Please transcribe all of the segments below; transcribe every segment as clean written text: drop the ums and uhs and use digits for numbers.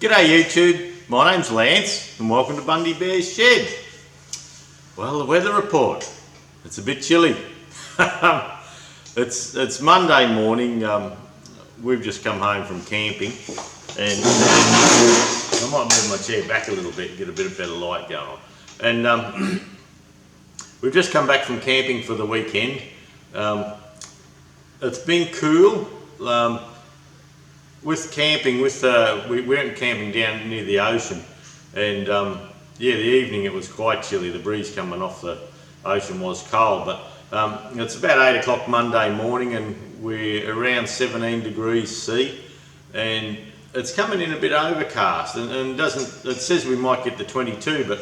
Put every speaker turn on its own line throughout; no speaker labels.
G'day YouTube, my name's Lance and welcome to Bundy Bear's Shed. Well, the weather report, it's a bit chilly. It's Monday morning, we've just come home from camping and I might move my chair back a little bit and get a bit of better light going on. And we've just come back from camping for the weekend. It's been cool. With camping, we went camping down near the ocean, and yeah, the evening it was quite chilly. The breeze coming off the ocean was cold, but it's about 8 o'clock Monday morning, and we're around 17 degrees C, and it's coming in a bit overcast, and it says we might get to 22, but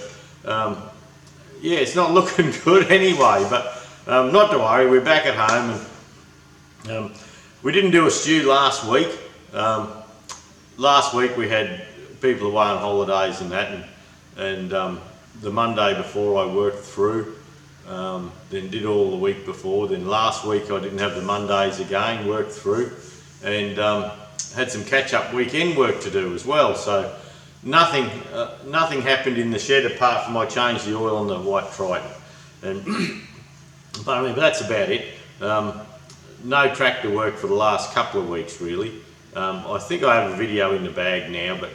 yeah, it's not looking good anyway. But not to worry, we're back at home, and we didn't do a stew last week. Last week we had people away on holidays and that, and the Monday before I worked through, then did all the week before. Then last week I didn't have the Mondays again, worked through, and had some catch-up weekend work to do as well. So nothing happened in the shed apart from I changed the oil on the white Triton, and but that's about it. No tractor work for the last couple of weeks really. I think I have a video in the bag now, but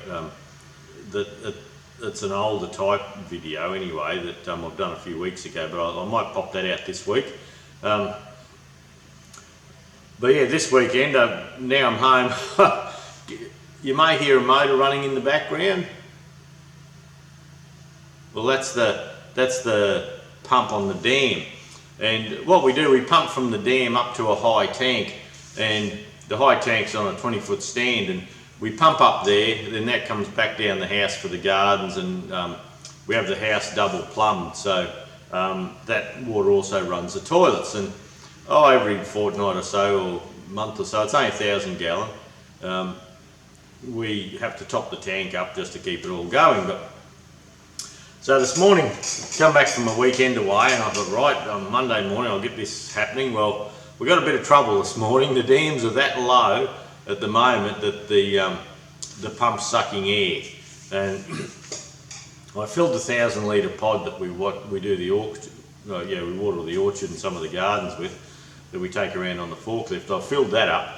it's an older type video anyway that I've done a few weeks ago, but I might pop that out this week. But yeah, this weekend, now I'm home. You may hear a motor running in the background. Well, that's the pump on the dam, and what we do, we pump from the dam up to a high tank, and the high tank's on a 20-foot stand, and we pump up there, then that comes back down the house for the gardens, and we have the house double plumbed, so that water also runs the toilets, and every fortnight or so, or month or so, it's only 1,000 gallon, we have to top the tank up just to keep it all going. But so this morning, come back from a weekend away, and I thought, right, on Monday morning I'll get this happening. Well, we got a bit of trouble this morning. The dams are that low at the moment that the pump's sucking air, and I filled the 1,000 litre pod that we do the orchard. We water the orchard and some of the gardens with, that we take around on the forklift. I filled that up,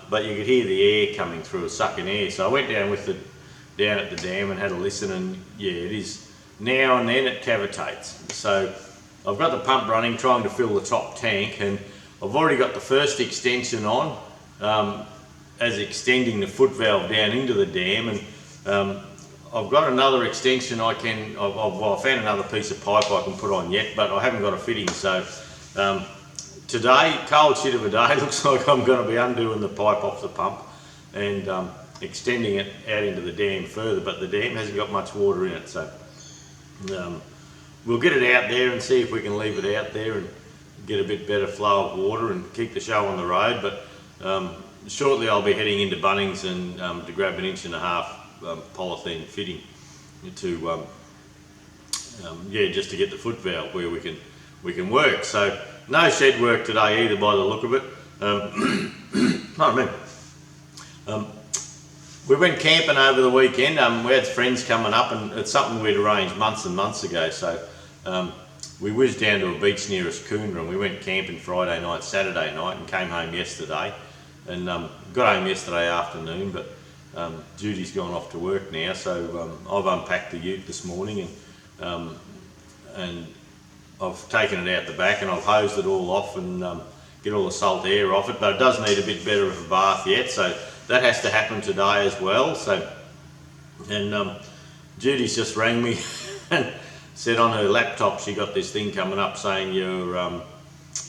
but you could hear the air coming through, sucking air. So I went down at the dam and had a listen, and yeah, it is now and then it cavitates. So I've got the pump running, trying to fill the top tank, and I've already got the first extension on, as extending the foot valve down into the dam, and I've got another extension I found another piece of pipe I can put on yet, but I haven't got a fitting. So today, cold shit of a day, looks like I'm going to be undoing the pipe off the pump and extending it out into the dam further, but the dam hasn't got much water in it, so we'll get it out there and see if we can leave it out there and get a bit better flow of water and keep the show on the road. But shortly I'll be heading into Bunnings and to grab an 1.5 inch polythene fitting to just to get the foot valve where we can work. So no shed work today either by the look of it. We went camping over the weekend. We had friends coming up, and it's something we'd arranged months and months ago. So we whizzed down to a beach near us, Kangaroo, and we went camping Friday night, Saturday night, and came home yesterday. And got home yesterday afternoon, but Judy's gone off to work now, so I've unpacked the ute this morning, and I've taken it out the back, and I've hosed it all off and get all the salt air off it, but it does need a bit better of a bath yet, so that has to happen today as well. So, and Judy's just rang me and said on her laptop she got this thing coming up saying your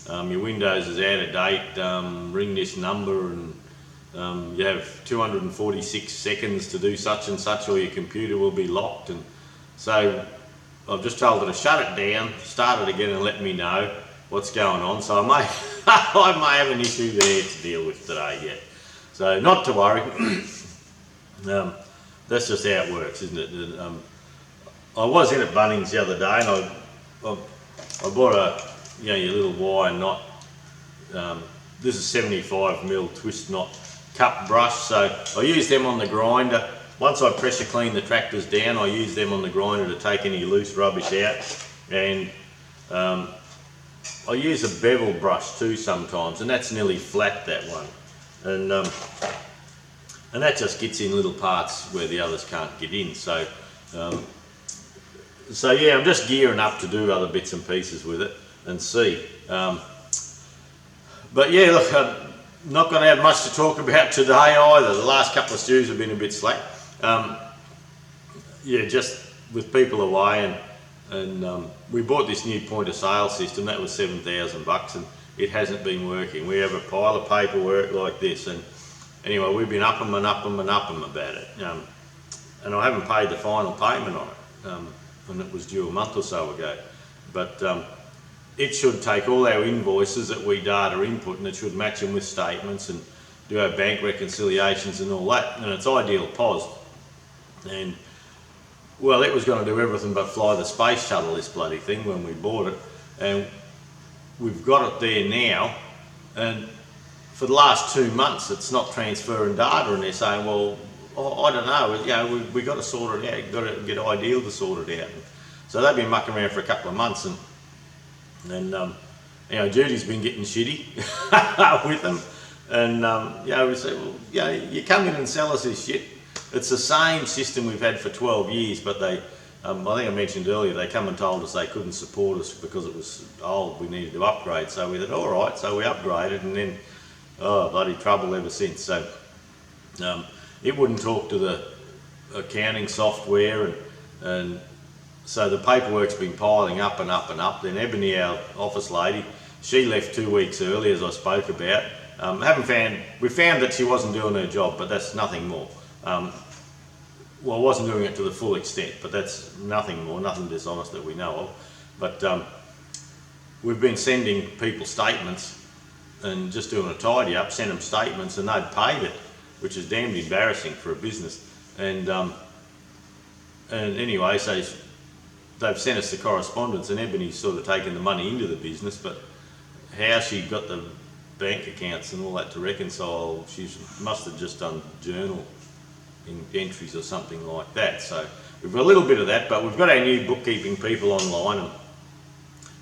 Windows is out of date, ring this number, and you have 246 seconds to do such and such, or your computer will be locked. And so I've just told her to shut it down, start it again, and let me know what's going on. So I may have an issue there to deal with today yet. So not to worry. That's just how it works, isn't it? I was in at Bunnings the other day, and I bought your little wire knot. This is 75mm twist knot cup brush, so I use them on the grinder once I pressure clean the tractors down, I use them on the grinder to take any loose rubbish out, and I use a bevel brush too sometimes, and that's nearly flat, that one, and that just gets in little parts where the others can't get in. So yeah, I'm just gearing up to do other bits and pieces with it and see. But yeah, look, I'm not going to have much to talk about today either. The last couple of stews have been a bit slack. Yeah, just with people away, and we bought this new point of sale system. That was $7,000, and it hasn't been working. We have a pile of paperwork like this, and anyway, we've been up them and up them and up them about it, and I haven't paid the final payment on it, and it was due a month or so ago. But it should take all our invoices that we data input, and it should match them with statements and do our bank reconciliations and all that, and it's ideal POS. And well, it was going to do everything but fly the space shuttle, this bloody thing, when we bought it, and we've got it there now, and for the last 2 months it's not transferring data, and they're saying, well, I don't know, you know, we got to sort it out, got to get Ideal to sort it out. So they've been mucking around for a couple of months, and you know, Judy's been getting shitty with them, and you know, we say, well, you know, you come in and sell us this shit. It's the same system we've had for 12 years, but they, I think I mentioned earlier, they come and told us they couldn't support us because it was old, we needed to upgrade. So we said, all right, so we upgraded, and then, oh, bloody trouble ever since. So it wouldn't talk to the accounting software, and so the paperwork's been piling up and up and up. Then Ebony, our office lady, she left 2 weeks early, as I spoke about. We found that she wasn't doing her job, but that's nothing more. Well, I wasn't doing it to the full extent, but that's nothing more, nothing dishonest that we know of. But we've been sending people statements and just doing a tidy up, send them statements, and they've paid it, which is damned embarrassing for a business. And anyway, so they've sent us the correspondence, and Ebony's sort of taken the money into the business, but how she got the bank accounts and all that to reconcile, she must have just done journal entries or something like that. So we've got a little bit of that, but we've got our new bookkeeping people online,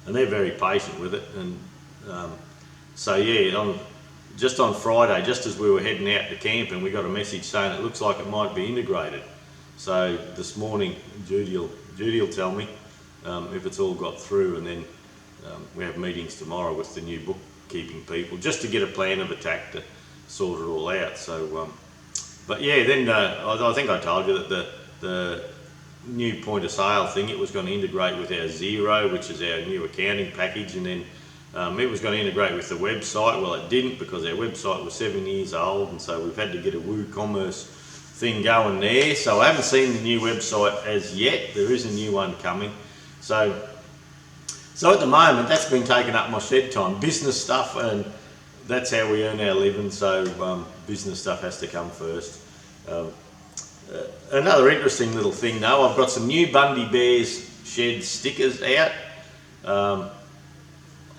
and they're very patient with it. And so yeah, just on Friday, just as we were heading out to camp, and we got a message saying it looks like it might be integrated. So this morning Judy will tell me if it's all got through, and then we have meetings tomorrow with the new bookkeeping people just to get a plan of attack to sort it all out. So but yeah, then I think I told you that the new point of sale thing, it was going to integrate with our Xero, which is our new accounting package, and then it was going to integrate with the website. Well, it didn't, because our website was 7 years old, and so we've had to get a WooCommerce thing going there. So I haven't seen the new website as yet. There is a new one coming. So at the moment, that's been taking up my shed time, business stuff, and that's how we earn our living. So business stuff has to come first. Another interesting little thing though, I've got some new Bundy Bear's shed stickers out. I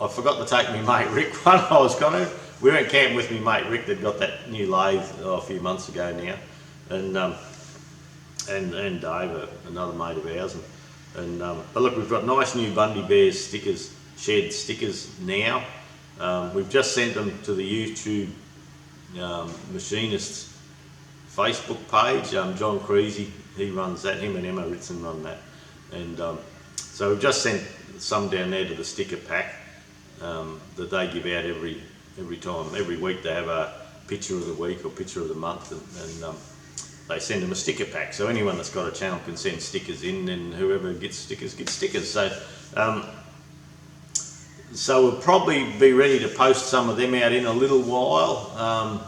forgot to take my mate Rick one. I was going to. We went camping with me mate Rick that got that new lathe a few months ago now, and Dave, another mate of ours, but look, we've got nice new Bundy Bear's stickers, shed stickers now. We've just sent them to the YouTube Machinists Facebook page. John Creasy, he runs that, him and Emma Ritson run that, and so we've just sent some down there to the sticker pack that they give out every time. Every week they have a picture of the week or picture of the month, and they send them a sticker pack. So anyone that's got a channel can send stickers in, and whoever gets stickers gets stickers. So we'll probably be ready to post some of them out in a little while.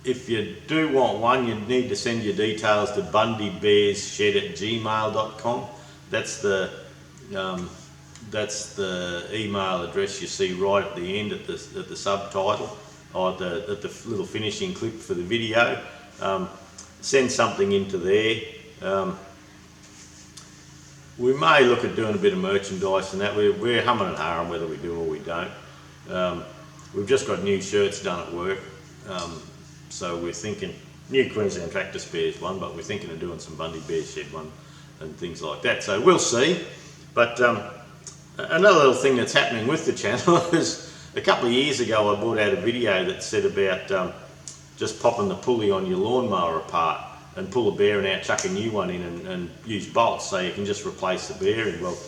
If you do want one, you need to send your details to bundybearsshed@gmail.com. That's the email address you see right at the end at the subtitle, or at the little finishing clip for the video. Send something into there. We may look at doing a bit of merchandise and that. We're humming and hawing whether we do or we don't. We've just got new shirts done at work. So we're thinking new Queensland Tractor Spares one, but we're thinking of doing some Bundy Bear shed one and things like that. So we'll see. But another little thing that's happening with the channel is a couple of years ago I brought out a video that said about just popping the pulley on your lawnmower apart and pull a bearing out, chuck a new one in and use bolts so you can just replace the bearing. Well,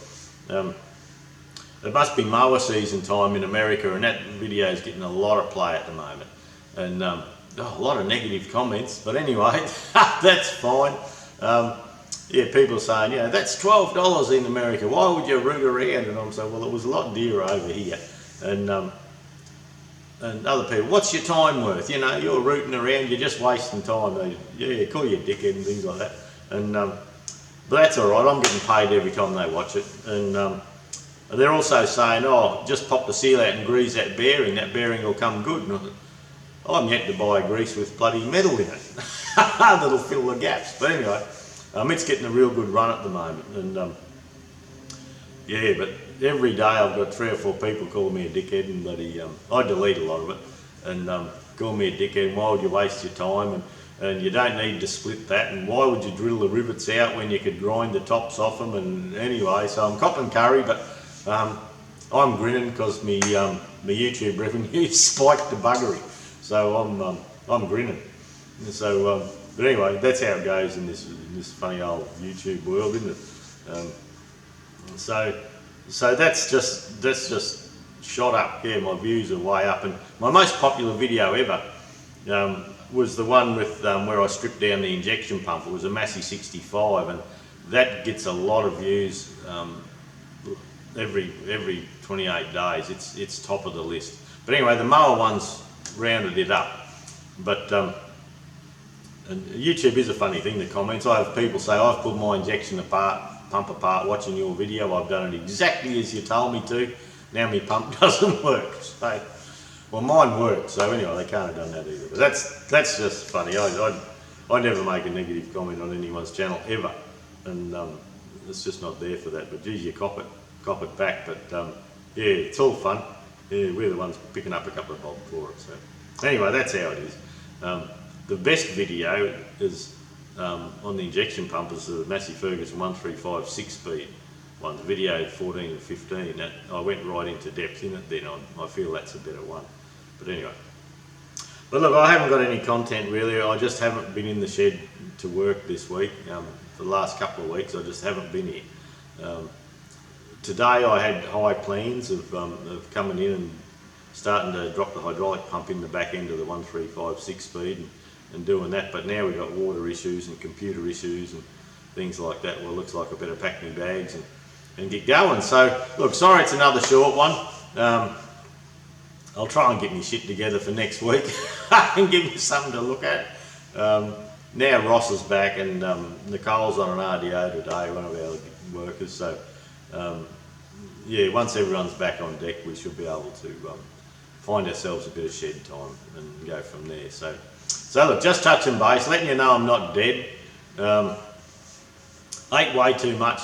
it must be mower season time in America, and that video is getting a lot of play at the moment. And a lot of negative comments, but anyway, that's fine. Yeah, people are saying, you know, that's $12 in America, why would you root around? And I'm saying, well, it was a lot dearer over here. And other people, what's your time worth? You know, you're rooting around, you're just wasting time. Yeah, call you a dickhead and things like that. And but that's all right, I'm getting paid every time they watch it. And they're also saying, oh, just pop the seal out and grease that bearing will come good. And I'm yet to buy a grease with bloody metal in it that'll fill the gaps. But anyway, it's getting a real good run at the moment. And yeah, but every day I've got 3 or 4 people calling me a dickhead, and bloody, I delete a lot of it, and call me a dickhead, and why would you waste your time, and you don't need to split that, and why would you drill the rivets out when you could grind the tops off them? And anyway, so I'm copping curry, but I'm grinning because my YouTube revenue spiked to buggery, so I'm grinning. So, but anyway, that's how it goes in this funny old YouTube world, isn't it? So that's just shot up. Yeah, my views are way up, and my most popular video ever was the one with where I stripped down the injection pump. It was a Massey 65, and that gets a lot of views every 28 days. It's top of the list. But anyway, the mower ones rounded it up. But and YouTube is a funny thing, the comments. I have people say, I've pulled my injection pump apart watching your video, I've done it exactly as you told me to, now my pump doesn't work. So, well, mine works, so anyway, they can't have done that either. But that's just funny. I never make a negative comment on anyone's channel, ever. And it's just not there for that. But geez, you cop it back. But yeah, it's all fun. Yeah, we're the ones picking up a couple of bob for it. So anyway, that's how it is. The best video is on the injection pump is the Massey Ferguson 135 6-speed one, the video 14 and 15. I went right into depth in it then. I feel that's a better one. But anyway. But look, I haven't got any content really. I just haven't been in the shed to work this week. For the last couple of weeks I just haven't been here. Today I had high plans of coming in and starting to drop the hydraulic pump in the back end of the 135 6-speed and doing that, but now we've got water issues and computer issues and things like that. Well, it looks like I better pack my bags and get going. So look, sorry it's another short one. I'll try and get my shit together for next week and give you something to look at. Now Ross is back, and Nicole's on an RDO today, one of our workers. So yeah, once everyone's back on deck, we should be able to find ourselves a bit of shed time and go from there. So look, just touching base, letting you know I'm not dead. Ate way too much,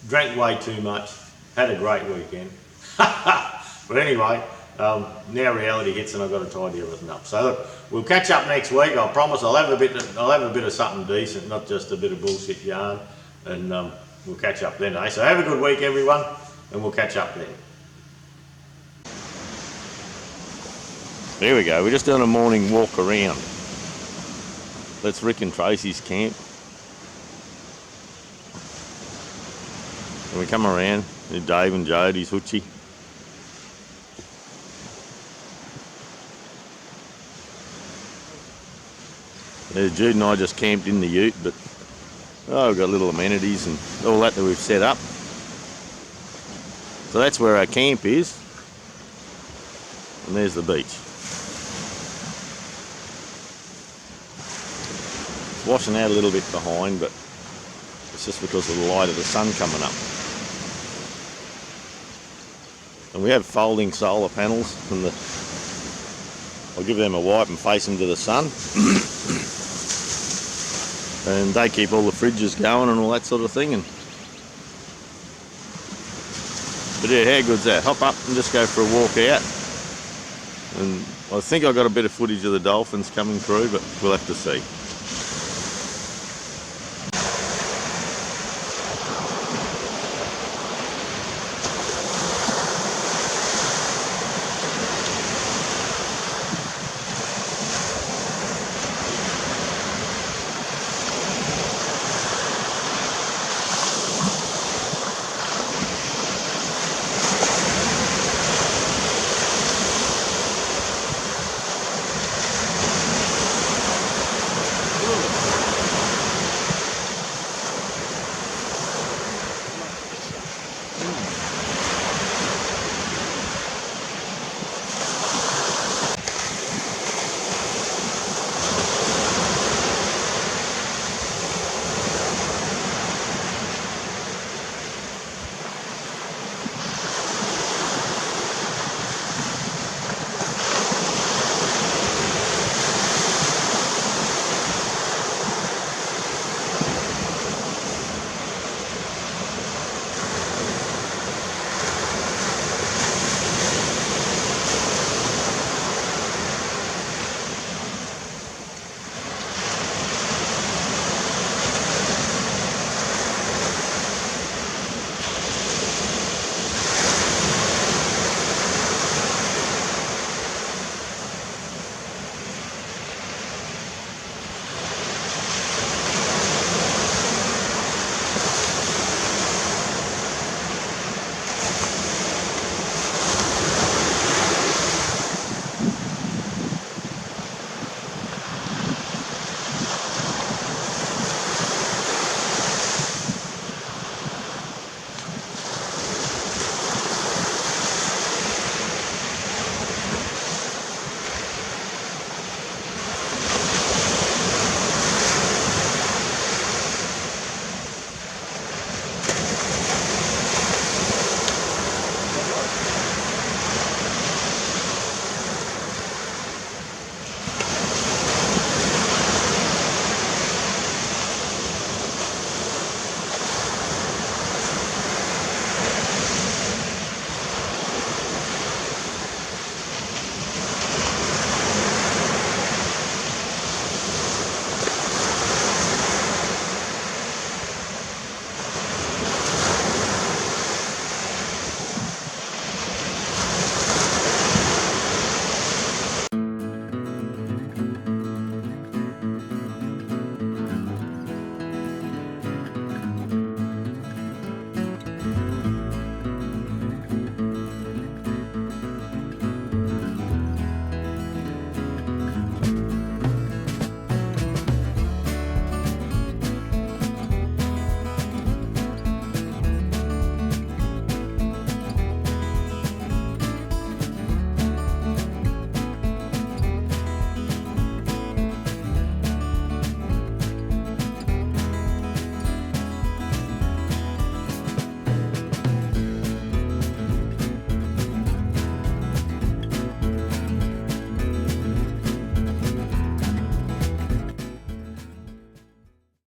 drank way too much, had a great weekend. But anyway, now reality hits and I've got to tidy everything up. So look, we'll catch up next week. I promise I'll have a bit of something decent, not just a bit of bullshit yarn, and we'll catch up then. So have a good week, everyone, and we'll catch up then. There we go, we're just doing a morning walk around. That's Rick and Tracy's camp. And we come around, there's Dave and Jody's hoochie. There's Jude and I just camped in the ute, but we've got little amenities and all that we've set up. So that's where our camp is. And there's the beach. Washing out a little bit behind, but it's just because of the light of the sun coming up. And we have folding solar panels, and I'll give them a wipe and face them to the sun. And they keep all the fridges going and all that sort of thing. But yeah, how good's that? Hop up and just go for a walk out and I think I got a bit of footage of the dolphins coming through, but we'll have to see.